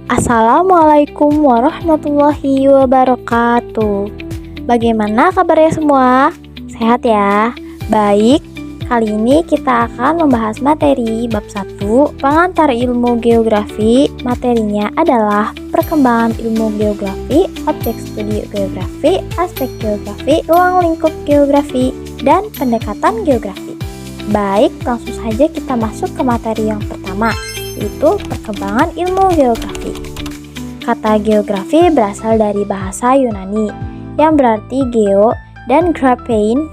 Assalamualaikum warahmatullahi wabarakatuh. Bagaimana kabarnya semua? Sehat ya? Baik, kali ini kita akan membahas materi bab 1 pengantar ilmu geografi. Materinya adalah perkembangan ilmu geografi, objek studi geografi, aspek geografi, ruang lingkup geografi, dan pendekatan geografi. Baik, langsung saja kita masuk ke materi yang pertama, yaitu perkembangan ilmu geografi. Kata geografi berasal dari bahasa Yunani yang berarti geo dan graphein.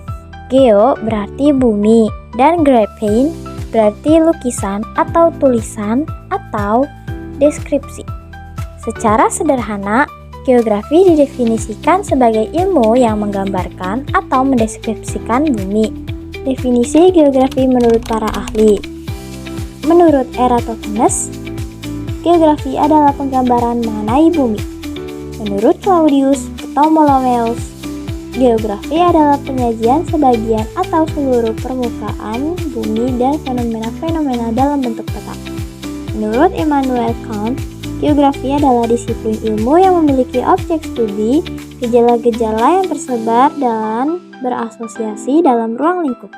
Geo berarti bumi dan graphein berarti lukisan atau tulisan atau deskripsi. Secara sederhana, geografi didefinisikan sebagai ilmu yang menggambarkan atau mendeskripsikan bumi. Definisi geografi menurut para ahli. Menurut Eratosthenes, geografi adalah penggambaran mengenai bumi. Menurut Claudius Ptolemaeus, geografi adalah penyajian sebagian atau seluruh permukaan bumi dan fenomena-fenomena dalam bentuk peta. Menurut Immanuel Kant, geografi adalah disiplin ilmu yang memiliki objek studi gejala-gejala yang tersebar dan berasosiasi dalam ruang lingkup.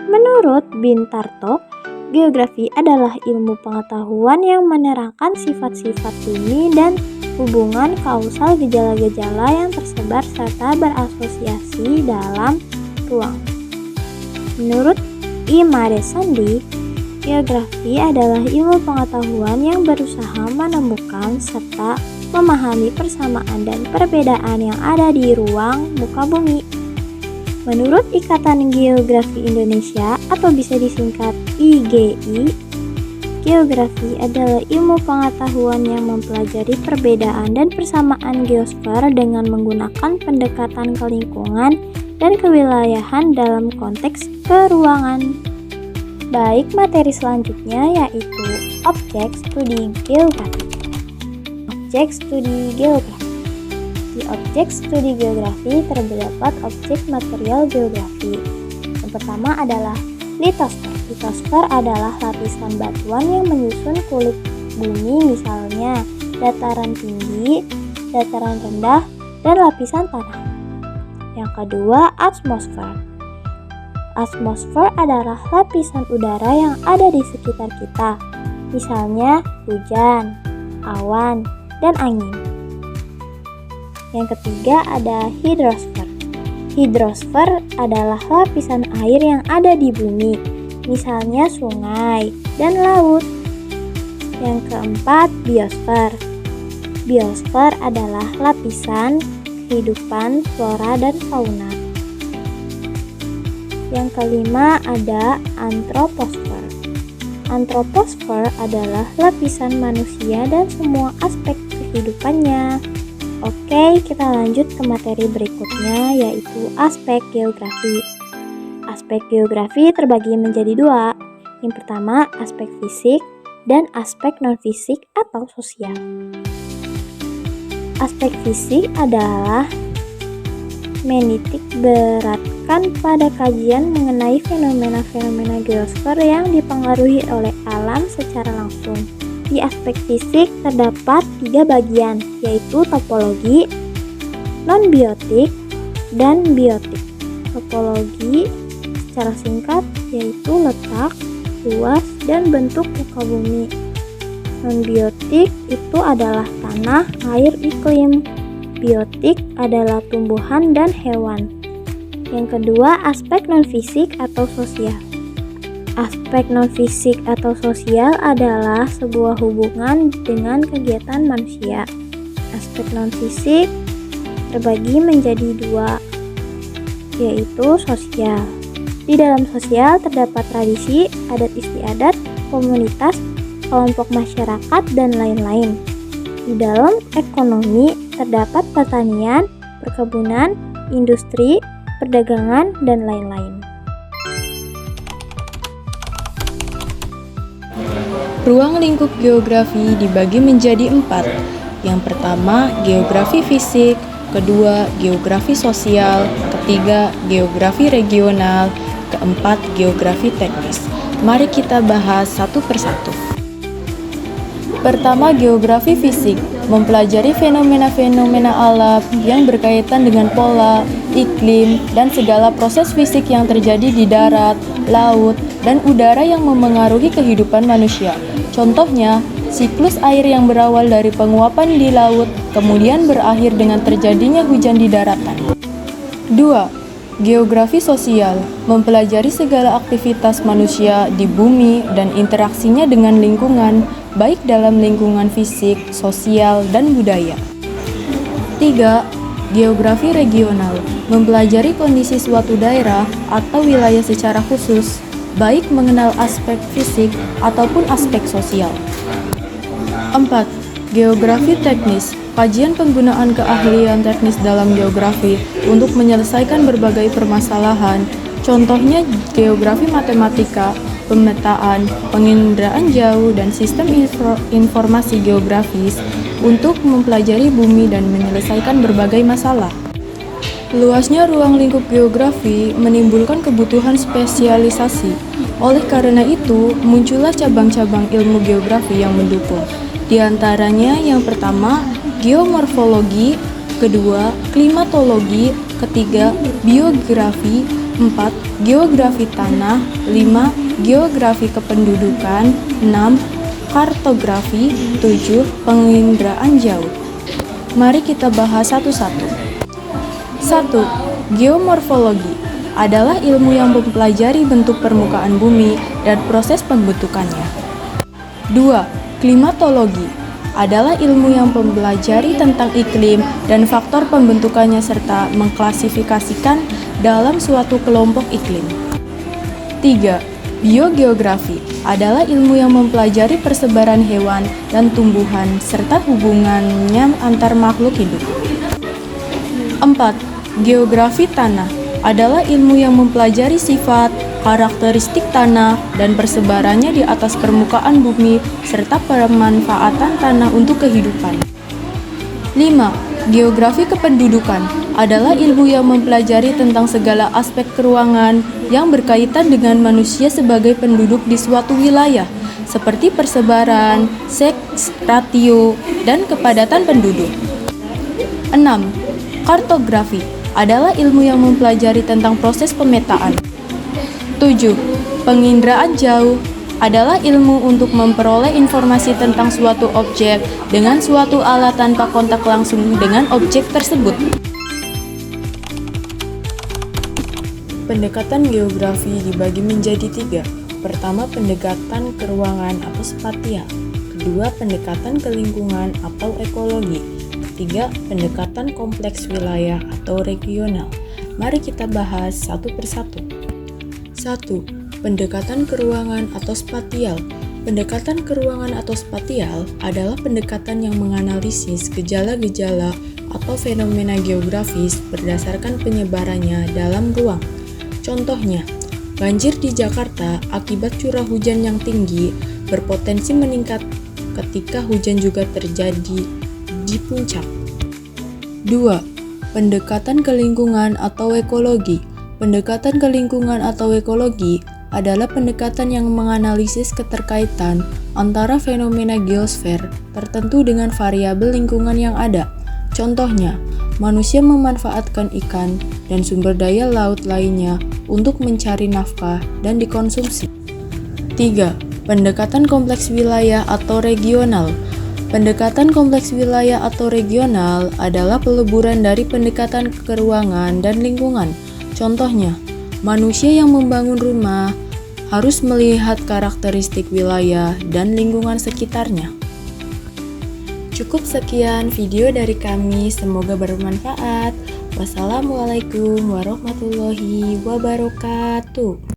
Menurut Bintarto, geografi adalah ilmu pengetahuan yang menerangkan sifat-sifat bumi dan hubungan kausal gejala-gejala yang tersebar serta berasosiasi dalam ruang. Menurut Imade Sandi, geografi adalah ilmu pengetahuan yang berusaha menemukan serta memahami persamaan dan perbedaan yang ada di ruang muka bumi. Menurut Ikatan Geografi Indonesia atau bisa disingkat IGI, geografi adalah ilmu pengetahuan yang mempelajari perbedaan dan persamaan geosfer dengan menggunakan pendekatan ke lingkungan dan kewilayahan dalam konteks keruangan. Baik, materi selanjutnya yaitu objek studi geografi. Objek studi geografi. Di objek studi geografi terdapat objek material geografi. Yang pertama adalah litosfer. Litosfer adalah lapisan batuan yang menyusun kulit bumi, misalnya dataran tinggi, dataran rendah, dan lapisan tanah. Yang kedua, atmosfer. Atmosfer adalah lapisan udara yang ada di sekitar kita, misalnya hujan, awan, dan angin. Yang ketiga ada hidrosfer. Hidrosfer adalah lapisan air yang ada di bumi, misalnya sungai dan laut. Yang keempat, biosfer. Biosfer adalah lapisan kehidupan flora dan fauna. Yang kelima ada antroposfer. Antroposfer adalah lapisan manusia dan semua aspek kehidupannya. Oke, kita lanjut ke materi berikutnya, yaitu aspek geografi. Aspek geografi terbagi menjadi dua. Yang pertama, aspek fisik dan aspek non-fisik atau sosial. Aspek fisik adalah menitik beratkan pada kajian mengenai fenomena-fenomena geosfer yang dipengaruhi oleh alam secara langsung. Di aspek fisik terdapat 3 bagian, yaitu topologi, non-biotik, dan biotik. Topologi secara singkat yaitu letak, luas, dan bentuk muka bumi. Non-biotik itu adalah tanah, air, iklim. Biotik adalah tumbuhan dan hewan. Yang kedua, aspek non-fisik atau sosial. Aspek non-fisik atau sosial adalah sebuah hubungan dengan kegiatan manusia. Aspek non-fisik terbagi menjadi 2, yaitu sosial. Di dalam sosial terdapat tradisi, adat istiadat, komunitas, kelompok masyarakat, dan lain-lain. Di dalam ekonomi terdapat pertanian, perkebunan, industri, perdagangan, dan lain-lain. Ruang lingkup geografi dibagi menjadi 4. Yang pertama, geografi fisik, kedua, geografi sosial, ketiga, geografi regional, keempat, geografi teknis. Mari kita bahas satu persatu. Pertama, geografi fisik, mempelajari fenomena-fenomena alam yang berkaitan dengan pola, iklim, dan segala proses fisik yang terjadi di darat, laut, dan udara yang memengaruhi kehidupan manusia. Contohnya, siklus air yang berawal dari penguapan di laut, kemudian berakhir dengan terjadinya hujan di daratan. 2. Geografi sosial, mempelajari segala aktivitas manusia di bumi dan interaksinya dengan lingkungan, baik dalam lingkungan fisik, sosial, dan budaya. 3. Geografi regional, mempelajari kondisi suatu daerah atau wilayah secara khusus, baik mengenal aspek fisik ataupun aspek sosial. 4. Geografi teknis, kajian penggunaan keahlian teknis dalam geografi untuk menyelesaikan berbagai permasalahan, contohnya geografi matematika, pemetaan, penginderaan jauh, dan sistem informasi geografis untuk mempelajari bumi dan menyelesaikan berbagai masalah. Luasnya ruang lingkup geografi menimbulkan kebutuhan spesialisasi. Oleh karena itu, muncullah cabang-cabang ilmu geografi yang mendukung. Di antaranya yang pertama, geomorfologi, kedua, klimatologi, ketiga, biografi, 4, geografi tanah, 5, geografi kependudukan, 6, kartografi, 7, penginderaan jauh. Mari kita bahas satu-satu. 1. Geomorfologi adalah ilmu yang mempelajari bentuk permukaan bumi dan proses pembentukannya. 2. Klimatologi adalah ilmu yang mempelajari tentang iklim dan faktor pembentukannya serta mengklasifikasikan dalam suatu kelompok iklim. 3. Biogeografi adalah ilmu yang mempelajari persebaran hewan dan tumbuhan serta hubungannya antar makhluk hidup. 4. Geografi tanah adalah ilmu yang mempelajari sifat, karakteristik tanah, dan persebarannya di atas permukaan bumi, serta pemanfaatan tanah untuk kehidupan. 5. Geografi kependudukan adalah ilmu yang mempelajari tentang segala aspek keruangan yang berkaitan dengan manusia sebagai penduduk di suatu wilayah, seperti persebaran, seks, ratio, dan kepadatan penduduk. 6. Kartografi adalah ilmu yang mempelajari tentang proses pemetaan. 7. Penginderaan jauh adalah ilmu untuk memperoleh informasi tentang suatu objek dengan suatu alat tanpa kontak langsung dengan objek tersebut. Pendekatan geografi dibagi menjadi 3. Pertama, pendekatan keruangan atau spatial. Kedua, pendekatan ke lingkungan atau ekologi. Ketiga, pendekatan kompleks wilayah atau regional. Mari kita bahas satu persatu. 1. Pendekatan keruangan atau spatial. Pendekatan keruangan atau spatial adalah pendekatan yang menganalisis gejala-gejala atau fenomena geografis berdasarkan penyebarannya dalam ruang. Contohnya, banjir di Jakarta akibat curah hujan yang tinggi berpotensi meningkat ketika hujan juga terjadi di puncak. 2. Pendekatan ke lingkungan atau ekologi. Pendekatan ke lingkungan atau ekologi adalah pendekatan yang menganalisis keterkaitan antara fenomena geosfer tertentu dengan variabel lingkungan yang ada. Contohnya, manusia memanfaatkan ikan dan sumber daya laut lainnya untuk mencari nafkah dan dikonsumsi. 3. Pendekatan kompleks wilayah atau regional. Pendekatan kompleks wilayah atau regional adalah peleburan dari pendekatan keruangan dan lingkungan. Contohnya, manusia yang membangun rumah harus melihat karakteristik wilayah dan lingkungan sekitarnya. Cukup sekian video dari kami, semoga bermanfaat. Wassalamualaikum warahmatullahi wabarakatuh.